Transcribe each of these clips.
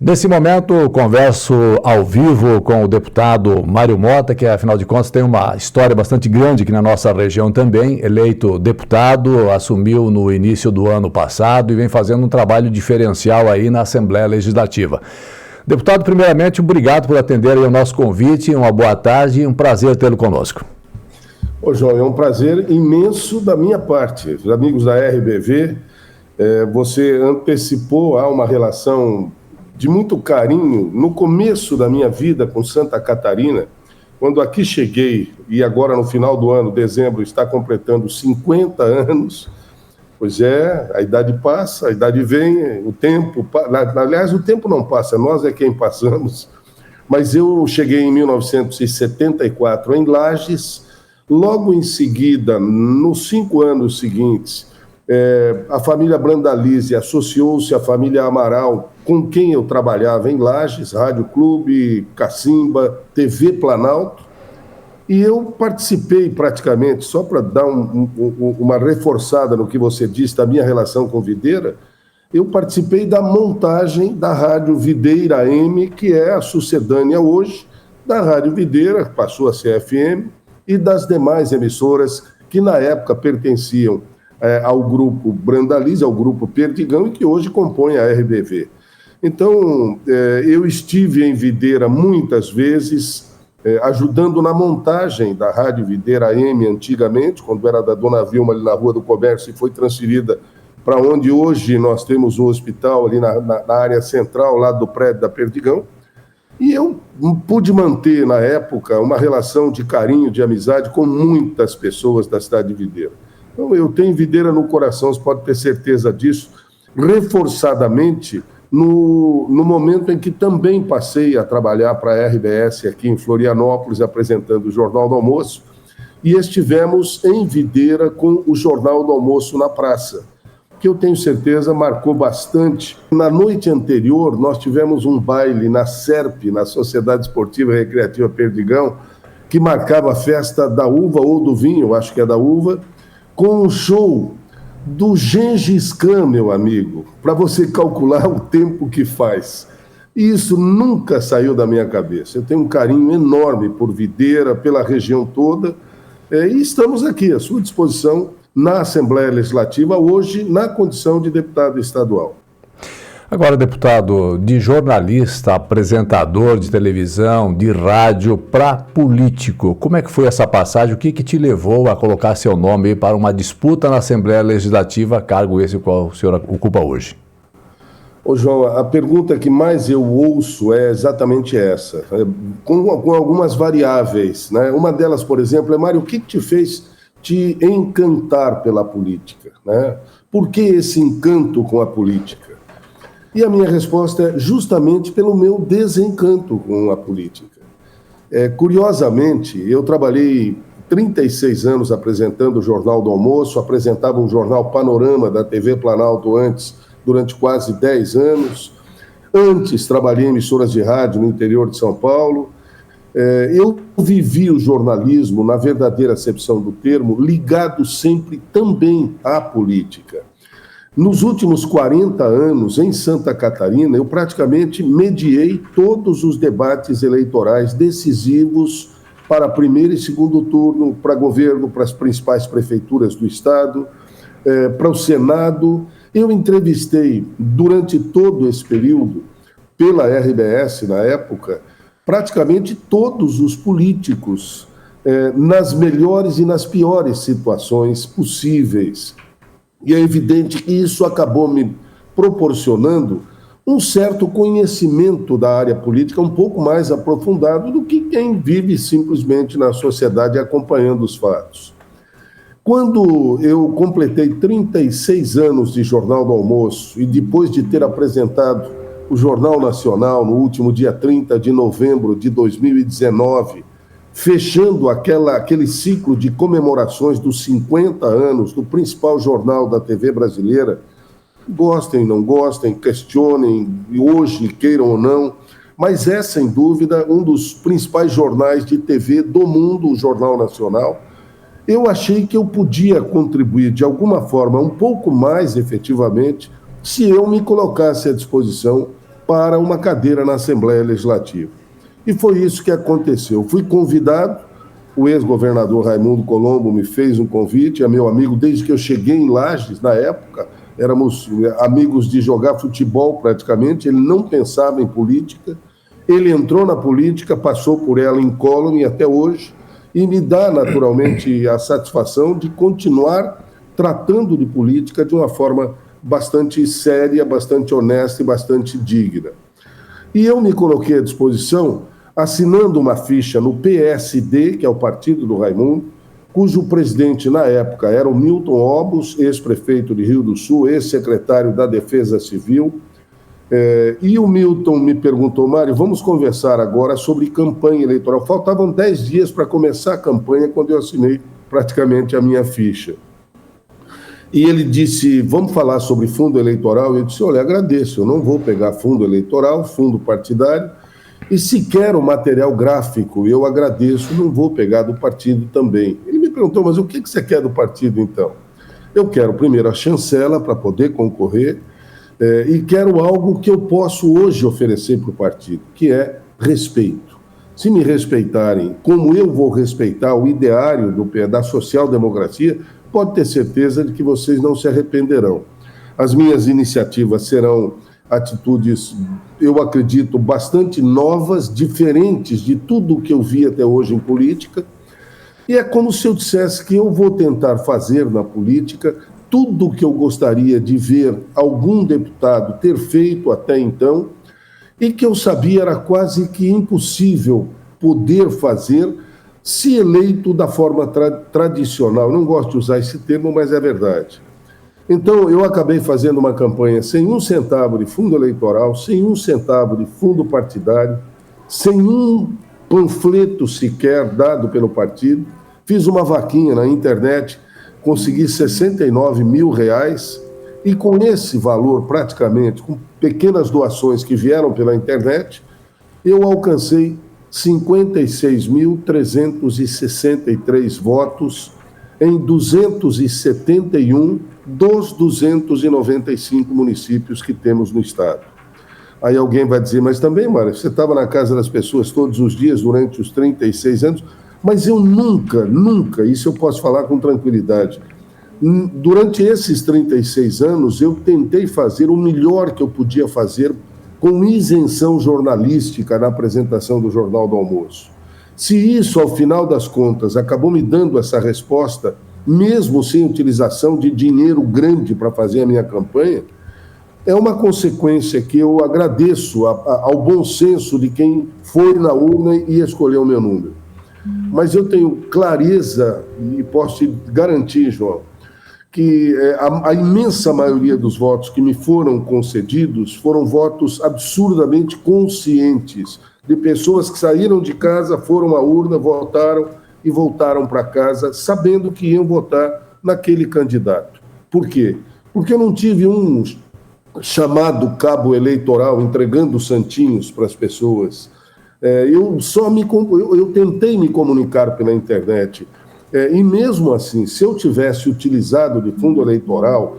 Nesse momento, converso ao vivo com o deputado Mário Mota, que, afinal de contas, tem uma história bastante grande aqui na nossa região também. Eleito deputado, assumiu no início do ano passado e vem fazendo um trabalho diferencial aí na Assembleia Legislativa. Deputado, primeiramente, obrigado por atender aí ao nosso convite. Uma boa tarde e um prazer tê-lo conosco. Ô, João, é um prazer imenso da minha parte. Os amigos da RBV, você antecipou uma relação de muito carinho no começo da minha vida com Santa Catarina, quando aqui cheguei, e agora no final do ano, dezembro, está completando 50 anos. Pois é, a idade passa, a idade vem, o tempo... Aliás, o tempo não passa, nós é quem passamos. Mas eu cheguei em 1974 em Lages, logo em seguida, nos 5 anos seguintes, a família Brandalize associou-se à família Amaral, com quem eu trabalhava em Lages, Rádio Clube, Cacimba, TV Planalto, e eu participei praticamente, só para dar uma reforçada no que você disse da minha relação com Videira, eu participei da montagem da Rádio Videira AM, que é a sucedânea hoje da Rádio Videira, passou a ser FM, e das demais emissoras que na época pertenciam ao grupo Brandalize, ao grupo Perdigão, e que hoje compõem a RBV. Então, eu estive em Videira muitas vezes, ajudando na montagem da Rádio Videira AM antigamente, quando era da Dona Vilma, ali na Rua do Comércio, e foi transferida para onde hoje nós temos um hospital, ali na área central, lá do prédio da Perdigão. E eu pude manter, na época, uma relação de carinho, de amizade com muitas pessoas da cidade de Videira. Então, eu tenho Videira no coração, você pode ter certeza disso, reforçadamente no momento em que também passei a trabalhar para a RBS aqui em Florianópolis, apresentando o Jornal do Almoço, e estivemos em Videira com o Jornal do Almoço na praça, que eu tenho certeza marcou bastante. Na noite anterior, nós tivemos um baile na SERP, na Sociedade Esportiva e Recreativa Perdigão, que marcava a festa da uva ou do vinho, acho que é da uva, com um show do Gengis Khan, meu amigo, para você calcular o tempo que faz. E isso nunca saiu da minha cabeça. Eu tenho um carinho enorme por Videira, pela região toda, e estamos aqui à sua disposição na Assembleia Legislativa, hoje na condição de deputado estadual. Agora, deputado, de jornalista, apresentador de televisão, de rádio, para político, como é que foi essa passagem? O que te levou a colocar seu nome para uma disputa na Assembleia Legislativa, cargo esse qual o senhor ocupa hoje? Ô, João, a pergunta que mais eu ouço é exatamente essa, com algumas variáveis, né? Uma delas, por exemplo, é: Mário, o que te fez te encantar pela política, né? Por que esse encanto com a política? E a minha resposta é justamente pelo meu desencanto com a política. Curiosamente, eu trabalhei 36 anos apresentando o Jornal do Almoço, apresentava um jornal Panorama da TV Planalto antes, durante quase 10 anos. Antes, trabalhei em emissoras de rádio no interior de São Paulo. Eu vivi o jornalismo, na verdadeira acepção do termo, ligado sempre também à política. Nos últimos 40 anos, em Santa Catarina, eu praticamente mediei todos os debates eleitorais decisivos para primeiro e segundo turno, para governo, para as principais prefeituras do estado, para o Senado. Eu entrevistei, durante todo esse período, pela RBS, na época, praticamente todos os políticos, nas melhores e nas piores situações possíveis. E é evidente que isso acabou me proporcionando um certo conhecimento da área política um pouco mais aprofundado do que quem vive simplesmente na sociedade acompanhando os fatos. Quando eu completei 36 anos de Jornal do Almoço e depois de ter apresentado o Jornal Nacional no último dia 30 de novembro de 2019, fechando aquele ciclo de comemorações dos 50 anos do principal jornal da TV brasileira, gostem, não gostem, questionem, hoje queiram ou não, mas é, sem dúvida, um dos principais jornais de TV do mundo, o Jornal Nacional. Eu achei que eu podia contribuir de alguma forma, um pouco mais efetivamente, se eu me colocasse à disposição para uma cadeira na Assembleia Legislativa. E foi isso que aconteceu. Fui convidado, o ex-governador Raimundo Colombo me fez um convite, é meu amigo desde que eu cheguei em Lages, na época, éramos amigos de jogar futebol praticamente, ele não pensava em política, ele entrou na política, passou por ela incólume até hoje, e me dá naturalmente a satisfação de continuar tratando de política de uma forma bastante séria, bastante honesta e bastante digna. E eu me coloquei à disposição, assinando uma ficha no PSD, que é o partido do Raimundo, cujo presidente na época era o Milton Obos, ex-prefeito de Rio do Sul, ex-secretário da Defesa Civil. E o Milton me perguntou: Mário, vamos conversar agora sobre campanha eleitoral. Faltavam 10 dias para começar a campanha quando eu assinei praticamente a minha ficha. E ele disse: vamos falar sobre fundo eleitoral? Eu disse: olha, agradeço, eu não vou pegar fundo eleitoral, fundo partidário, e sequer o material gráfico, eu agradeço, não vou pegar do partido também. Ele me perguntou: mas o que você quer do partido então? Eu quero primeiro a chancela para poder concorrer, e quero algo que eu posso hoje oferecer para o partido, que é respeito. Se me respeitarem como eu vou respeitar o ideário da social-democracia, pode ter certeza de que vocês não se arrependerão. As minhas iniciativas serão atitudes, eu acredito, bastante novas, diferentes de tudo o que eu vi até hoje em política, e é como se eu dissesse que eu vou tentar fazer na política tudo o que eu gostaria de ver algum deputado ter feito até então, e que eu sabia era quase que impossível poder fazer se eleito da forma tradicional. Eu não gosto de usar esse termo, mas é verdade. Então, eu acabei fazendo uma campanha sem 1 centavo de fundo eleitoral, sem 1 centavo de fundo partidário, sem um panfleto sequer dado pelo partido. Fiz uma vaquinha na internet, consegui R$69 mil, e com esse valor, praticamente, com pequenas doações que vieram pela internet, eu alcancei 56.363 votos em 271 dos 295 municípios que temos no estado. Aí alguém vai dizer: mas também, Mário, você estava na casa das pessoas todos os dias durante os 36 anos, mas eu nunca, isso eu posso falar com tranquilidade, durante esses 36 anos eu tentei fazer o melhor que eu podia fazer com isenção jornalística na apresentação do Jornal do Almoço. Se isso, ao final das contas, acabou me dando essa resposta, mesmo sem utilização de dinheiro grande para fazer a minha campanha, é uma consequência que eu agradeço ao bom senso de quem foi na urna e escolheu o meu número. Mas eu tenho clareza, e posso te garantir, João, que a imensa maioria dos votos que me foram concedidos foram votos absurdamente conscientes, de pessoas que saíram de casa, foram à urna, votaram e voltaram para casa sabendo que iam votar naquele candidato. Por quê? Porque eu não tive um chamado cabo eleitoral entregando santinhos para as pessoas. Eu tentei me comunicar pela internet. E mesmo assim, se eu tivesse utilizado de fundo eleitoral,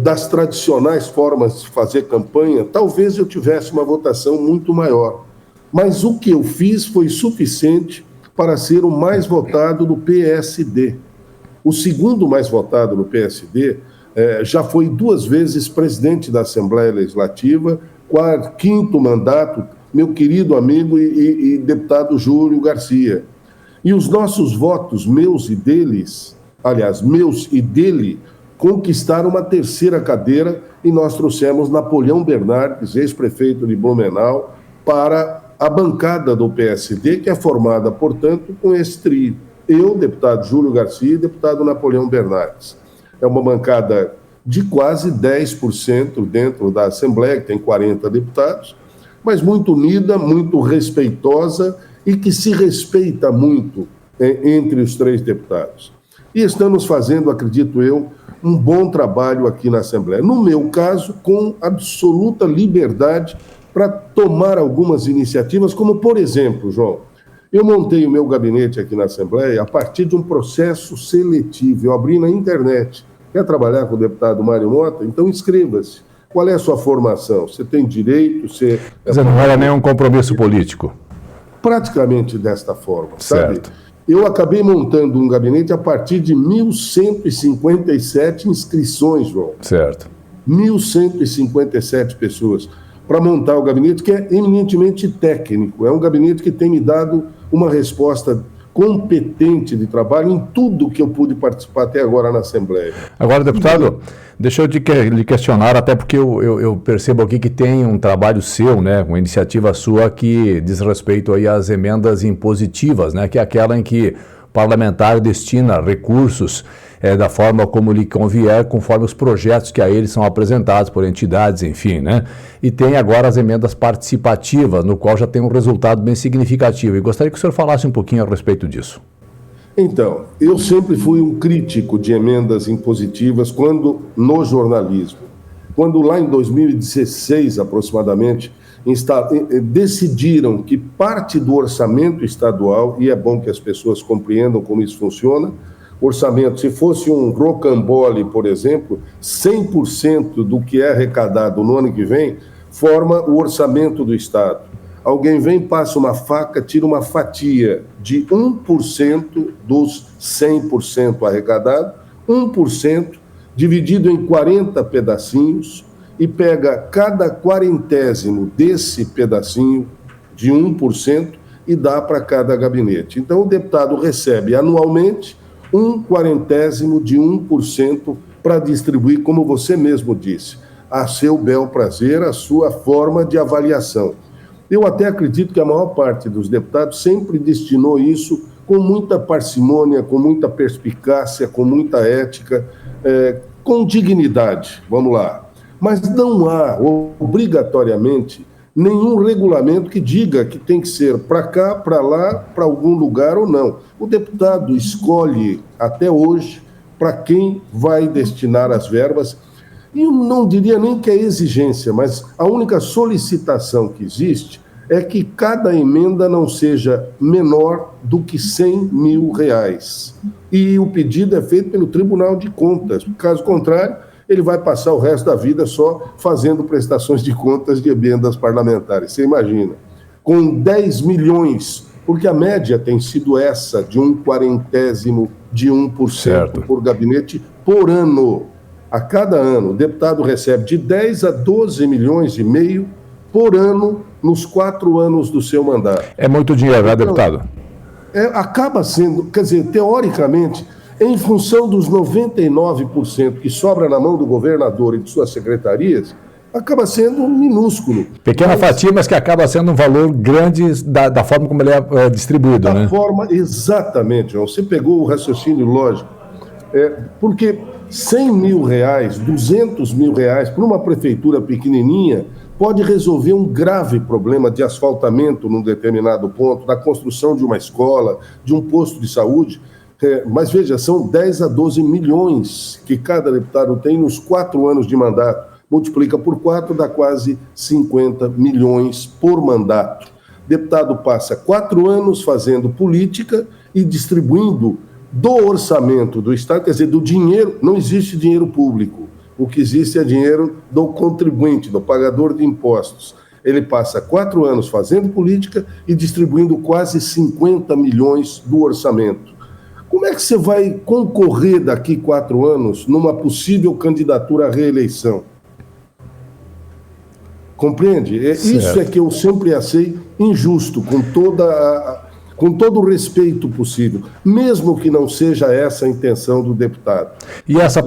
das tradicionais formas de fazer campanha, talvez eu tivesse uma votação muito maior. Mas o que eu fiz foi suficiente para ser o mais votado do PSD. O segundo mais votado no PSD já foi 2 vezes presidente da Assembleia Legislativa, 5º mandato, meu querido amigo e deputado Júlio Garcia. E os nossos votos, meus e deles, aliás, meus e dele, conquistaram uma 3ª cadeira, e nós trouxemos Napoleão Bernardes, ex-prefeito de Blumenau, para a bancada do PSD, que é formada, portanto, com esse trio. Eu, deputado Júlio Garcia e deputado Napoleão Bernardes. É uma bancada de quase 10% dentro da Assembleia, que tem 40 deputados, mas muito unida, muito respeitosa, e que se respeita muito entre os 3 deputados. E estamos fazendo, acredito eu, um bom trabalho aqui na Assembleia. No meu caso, com absoluta liberdade para tomar algumas iniciativas, como, por exemplo, João, eu montei o meu gabinete aqui na Assembleia a partir de um processo seletivo. Eu abri na internet. Quer trabalhar com o deputado Mário Mota? Então inscreva-se. Qual é a sua formação? Você tem direito? Você... Quer dizer, não era nenhum compromisso político. Praticamente desta forma, Certo. sabe? Eu acabei montando um gabinete a partir de 1.157 inscrições, João. Certo. 1.157 pessoas para montar o gabinete, que é eminentemente técnico. É um gabinete que tem me dado uma resposta competente de trabalho em tudo que eu pude participar até agora na Assembleia. Agora, deputado, deixa eu lhe questionar, até porque eu percebo aqui que tem um trabalho seu, né, uma iniciativa sua que diz respeito aí às emendas impositivas, né, que é aquela em que o parlamentar destina recursos da forma como lhe convier, conforme os projetos que a eles são apresentados por entidades, enfim, né? E tem agora as emendas participativas, no qual já tem um resultado bem significativo. E gostaria que o senhor falasse um pouquinho a respeito disso. Então, eu sempre fui um crítico de emendas impositivas no jornalismo. Quando lá em 2016, aproximadamente, decidiram que parte do orçamento estadual, e é bom que as pessoas compreendam como isso funciona, orçamento, se fosse um rocambole, por exemplo, 100% do que é arrecadado no ano que vem, forma o orçamento do Estado. Alguém vem, passa uma faca, tira uma fatia de 1% dos 100% arrecadado, 1% dividido em 40 pedacinhos e pega cada quarentésimo desse pedacinho de 1% e dá para cada gabinete. Então o deputado recebe anualmente 1/40 de 1% para distribuir, como você mesmo disse, a seu bel prazer, a sua forma de avaliação. Eu até acredito que a maior parte dos deputados sempre destinou isso com muita parcimônia, com muita perspicácia, com muita ética, com dignidade, vamos lá. Mas não há, obrigatoriamente, nenhum regulamento que diga que tem que ser para cá, para lá, para algum lugar ou não. O deputado escolhe, até hoje, para quem vai destinar as verbas. E eu não diria nem que é exigência, mas a única solicitação que existe é que cada emenda não seja menor do que R$100 mil. E o pedido é feito pelo Tribunal de Contas. Caso contrário, ele vai passar o resto da vida só fazendo prestações de contas de emendas parlamentares. Você imagina, com 10 milhões, porque a média tem sido essa, de 1/40 de 1% Certo. por gabinete por ano. A cada ano, o deputado recebe de 10 a 12 milhões e meio por ano nos 4 anos do seu mandato. É muito dinheiro, né, deputado? Acaba sendo, quer dizer, teoricamente, em função dos 99% que sobra na mão do governador e de suas secretarias, acaba sendo minúsculo. Pequena fatia, mas que acaba sendo um valor grande da forma como ele é distribuído, né? Exatamente, João. Você pegou o raciocínio lógico. Porque R$100 mil, R$200 mil para uma prefeitura pequenininha pode resolver um grave problema de asfaltamento num determinado ponto, da construção de uma escola, de um posto de saúde. Mas veja, são 10 a 12 milhões que cada deputado tem nos 4 anos de mandato. Multiplica por 4, dá quase 50 milhões por mandato. Deputado passa 4 anos fazendo política e distribuindo do orçamento do Estado, quer dizer, do dinheiro. Não existe dinheiro público. O que existe é dinheiro do contribuinte, do pagador de impostos. Ele passa 4 anos fazendo política e distribuindo quase 50 milhões do orçamento. Como é que você vai concorrer daqui 4 anos numa possível candidatura à reeleição? Compreende? Isso é que eu sempre achei injusto, com todo o respeito possível, mesmo que não seja essa a intenção do deputado. E essa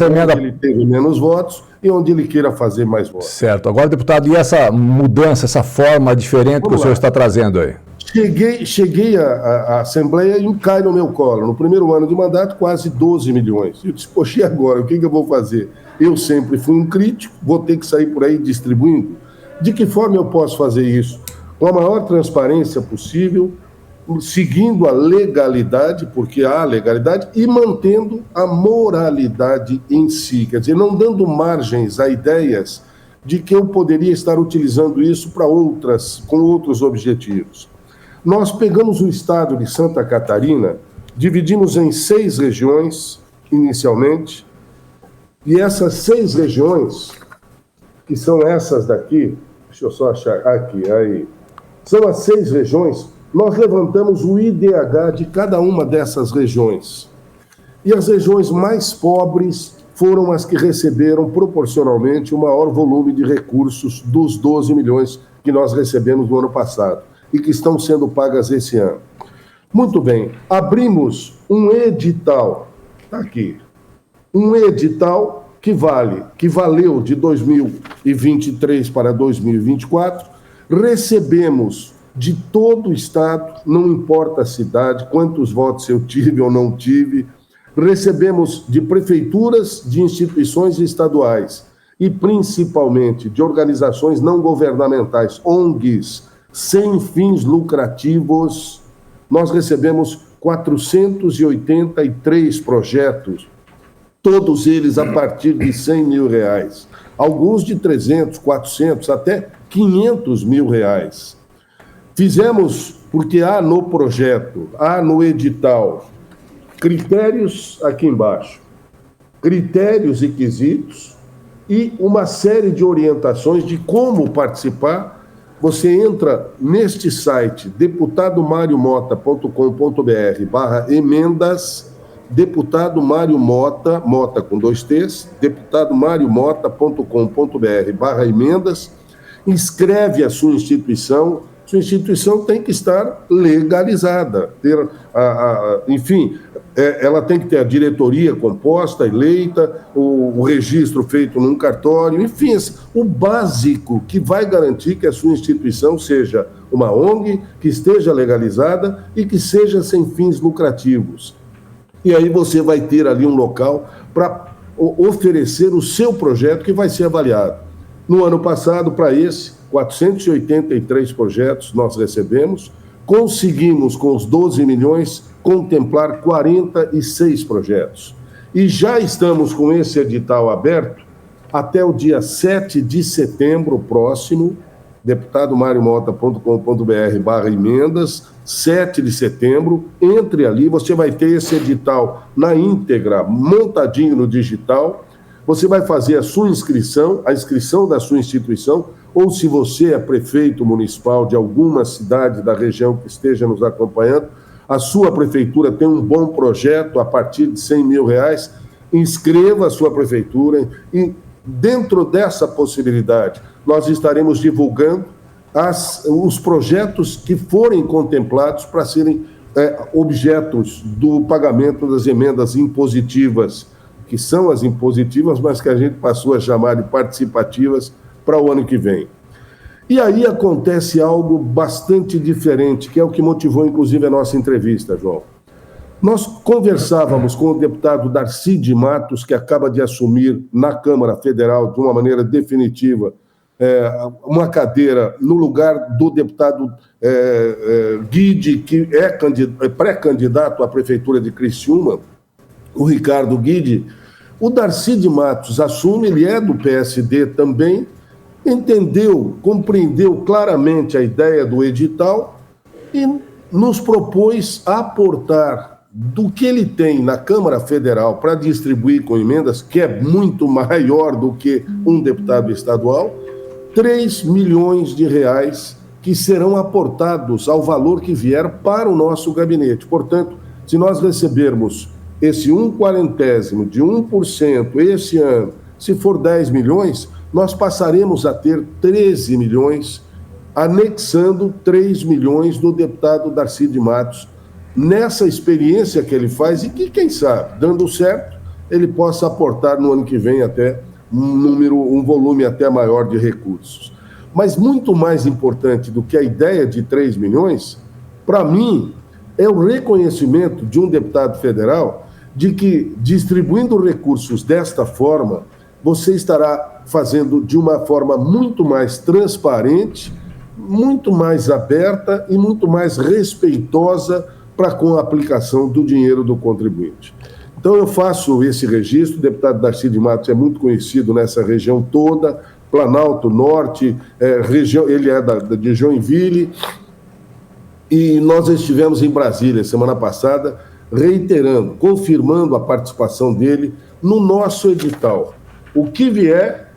emenda... Onde ele teve menos votos e onde ele queira fazer mais votos. Certo. Agora, deputado, e essa mudança, essa forma diferente que o senhor está trazendo aí? Cheguei à Assembleia e cai no meu colo. No primeiro ano de mandato, quase 12 milhões. Eu disse, poxa, e agora? O que eu vou fazer? Eu sempre fui um crítico, vou ter que sair por aí distribuindo. De que forma eu posso fazer isso? Com a maior transparência possível, seguindo a legalidade, porque há legalidade, e mantendo a moralidade em si. Quer dizer, não dando margens a ideias de que eu poderia estar utilizando isso com outros objetivos. Nós pegamos o estado de Santa Catarina, dividimos em 6 regiões, inicialmente, e essas 6 regiões que são essas daqui, deixa eu só achar, aqui, aí, são as 6 regiões, nós levantamos o IDH de cada uma dessas regiões. E as regiões mais pobres foram as que receberam proporcionalmente o maior volume de recursos dos 12 milhões que nós recebemos no ano passado e que estão sendo pagas esse ano. Muito bem, abrimos um edital, está aqui, um edital que valeu de 2023 para 2024, recebemos de todo o estado, não importa a cidade, quantos votos eu tive ou não tive, recebemos de prefeituras, de instituições estaduais e principalmente de organizações não governamentais, ONGs, sem fins lucrativos. Nós recebemos 483 projetos, todos eles a partir de R$100 mil, alguns de 300, 400, até 500 mil reais. Fizemos, porque há no projeto, há no edital, critérios aqui embaixo, critérios e quesitos e uma série de orientações de como participar. Você entra neste site, deputadomariomota.com.br/emendas, deputado Mário Mota, Mota com 2 T's, deputadomariomota.com.br/emendas, inscreve a sua instituição tem que estar legalizada, enfim, ela tem que ter a diretoria composta, eleita, o registro feito num cartório, enfim, o básico que vai garantir que a sua instituição seja uma ONG, que esteja legalizada e que seja sem fins lucrativos. E aí você vai ter ali um local para oferecer o seu projeto que vai ser avaliado. No ano passado, para esse, 483 projetos nós recebemos, conseguimos, com os 12 milhões, contemplar 46 projetos. E já estamos com esse edital aberto até o dia 7 de setembro próximo, deputadomariomota.com.br/emendas, 7 de setembro, entre ali, você vai ter esse edital na íntegra, montadinho no digital, você vai fazer a sua inscrição, a inscrição da sua instituição, ou se você é prefeito municipal de alguma cidade da região que esteja nos acompanhando, a sua prefeitura tem um bom projeto a partir de R$100 mil, inscreva a sua prefeitura e dentro dessa possibilidade nós estaremos divulgando os projetos que forem contemplados para serem objetos do pagamento das emendas impositivas, que são as impositivas, mas que a gente passou a chamar de participativas para o ano que vem. E aí acontece algo bastante diferente, que é o que motivou, inclusive, a nossa entrevista, João. Nós conversávamos com o deputado Darcy de Matos, que acaba de assumir na Câmara Federal, de uma maneira definitiva, uma cadeira no lugar do deputado Guide, que é pré-candidato à Prefeitura de Criciúma, o Ricardo Guide. O Darcy de Matos assume, ele é do PSD também, entendeu, compreendeu claramente a ideia do edital e nos propôs aportar do que ele tem na Câmara Federal para distribuir com emendas, que é muito maior do que um deputado estadual, R$3 milhões que serão aportados ao valor que vier para o nosso gabinete. Portanto, se nós recebermos esse 1/40 de 1% esse ano, se for 10 milhões, nós passaremos a ter 13 milhões, anexando 3 milhões do deputado Darcy de Matos, nessa experiência que ele faz e que, quem sabe, dando certo, ele possa aportar no ano que vem até um volume até maior de recursos. Mas muito mais importante do que a ideia de 3 milhões, para mim, é o reconhecimento de um deputado federal de que, distribuindo recursos desta forma, você estará fazendo de uma forma muito mais transparente, muito mais aberta e muito mais respeitosa para com a aplicação do dinheiro do contribuinte. Então eu faço esse registro, o deputado Darcy de Matos é muito conhecido nessa região toda, Planalto, Norte, ele é de Joinville, e nós estivemos em Brasília semana passada, reiterando, confirmando a participação dele no nosso edital. O que vier,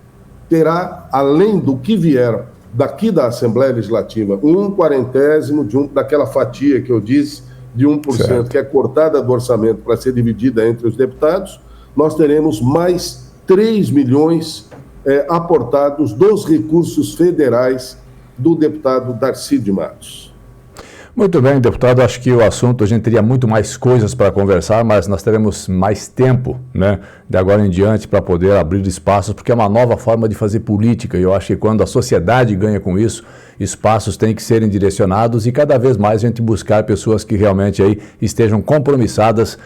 terá, além do que vier daqui da Assembleia Legislativa, 1/40 daquela fatia que eu disse, de 1%, certo, que é cortada do orçamento para ser dividida entre os deputados, nós teremos mais 3 milhões aportados dos recursos federais do deputado Darcy de Matos. Muito bem, deputado, acho que o assunto, a gente teria muito mais coisas para conversar, mas nós teremos mais tempo, né, de agora em diante para poder abrir espaços, porque é uma nova forma de fazer política, e eu acho que quando a sociedade ganha com isso, espaços têm que serem direcionados e cada vez mais a gente buscar pessoas que realmente aí estejam compromissadas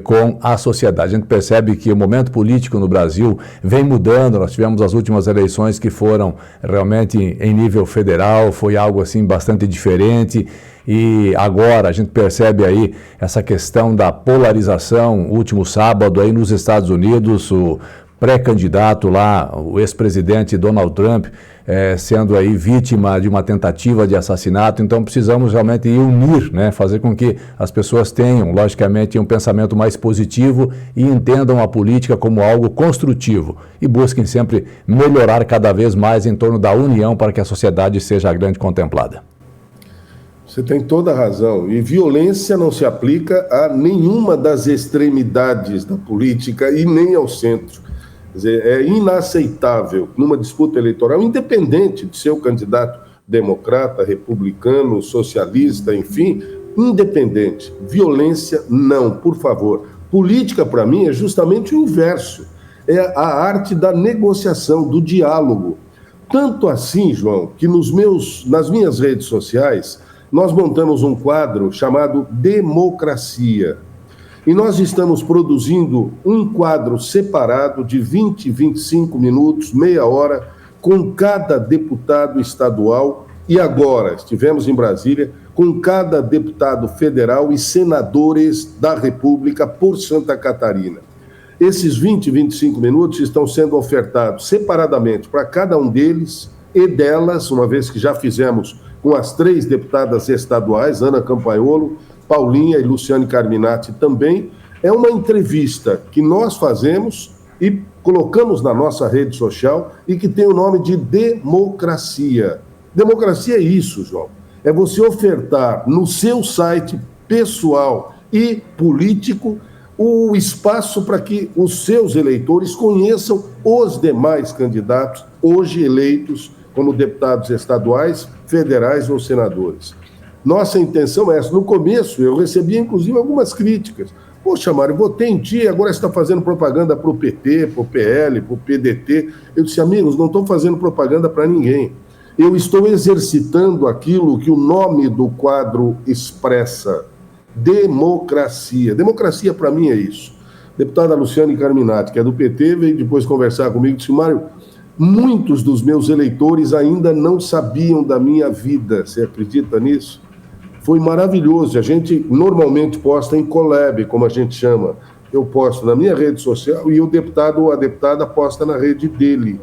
com a sociedade. A gente percebe que o momento político no Brasil vem mudando, nós tivemos as últimas eleições que foram realmente em nível federal, foi algo assim bastante diferente. E agora a gente percebe aí essa questão da polarização. Último sábado aí nos Estados Unidos, o pré-candidato lá, o ex-presidente Donald Trump, sendo aí vítima de uma tentativa de assassinato. Então precisamos realmente unir, né, fazer com que as pessoas tenham, logicamente, um pensamento mais positivo e entendam a política como algo construtivo e busquem sempre melhorar cada vez mais em torno da união para que a sociedade seja a grande contemplada. Você tem toda a razão. E violência não se aplica a nenhuma das extremidades da política e nem ao centro. Quer dizer, é inaceitável numa disputa eleitoral, independente de ser o candidato democrata, republicano, socialista, enfim, independente. Violência, não, por favor. Política, para mim, é justamente o inverso. É a arte da negociação, do diálogo. Tanto assim, João, que nas minhas redes sociais, nós montamos um quadro chamado Democracia. E nós estamos produzindo um quadro separado de 20, 25 minutos, meia hora, com cada deputado estadual. E agora, estivemos em Brasília, com cada deputado federal e senadores da República por Santa Catarina. Esses 20, 25 minutos estão sendo ofertados separadamente para cada um deles e delas, uma vez que já fizemos com as 3 deputadas estaduais, Ana Campaiolo, Paulinha e Luciane Carminati também. É uma entrevista que nós fazemos e colocamos na nossa rede social e que tem o nome de Democracia. Democracia é isso, João. É você ofertar no seu site pessoal e político o espaço para que os seus eleitores conheçam os demais candidatos hoje eleitos como deputados estaduais, federais ou senadores. Nossa intenção é essa. No começo, eu recebi, inclusive, algumas críticas. Poxa, Mário, votei em ti, agora você está fazendo propaganda para o PT, para o PL, para o PDT. Eu disse, amigos, não estou fazendo propaganda para ninguém. Eu estou exercitando aquilo que o nome do quadro expressa. Democracia. Democracia, para mim, é isso. A deputada Luciane Carminati, que é do PT, veio depois conversar comigo e disse, Mário, muitos dos meus eleitores ainda não sabiam da minha vida. Você acredita nisso? Foi maravilhoso. A gente normalmente posta em collab, como a gente chama. Eu posto na minha rede social e o deputado ou a deputada posta na rede dele.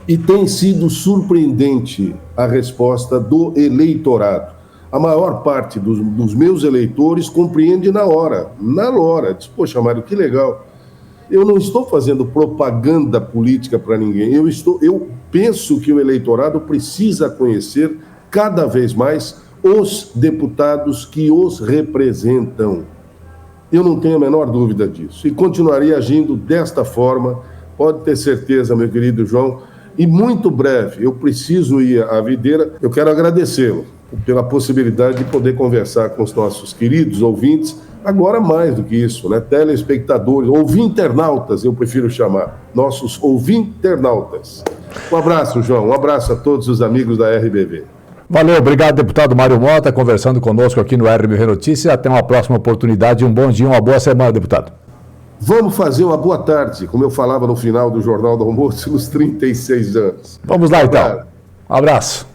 E tem sido surpreendente a resposta do eleitorado. A maior parte dos meus eleitores compreende na hora. Diz, poxa, Mário, que legal. Eu não estou fazendo propaganda política para ninguém. Eu penso que o eleitorado precisa conhecer cada vez mais os deputados que os representam. Eu não tenho a menor dúvida disso. E continuaria agindo desta forma, pode ter certeza, meu querido João. E muito breve, eu preciso ir à videira. Eu quero agradecê-lo pela possibilidade de poder conversar com os nossos queridos ouvintes. Agora mais do que isso, né? Telespectadores, ouvinternautas, eu prefiro chamar. Nossos ouvinternautas. Um abraço, João. Um abraço a todos os amigos da RBV. Valeu, obrigado, deputado Mário Mota, conversando conosco aqui no RBV Notícias. Até uma próxima oportunidade. Um bom dia, uma boa semana, deputado. Vamos fazer uma boa tarde, como eu falava no final do Jornal do Almoço, nos 36 anos. Vamos lá, então. Um abraço.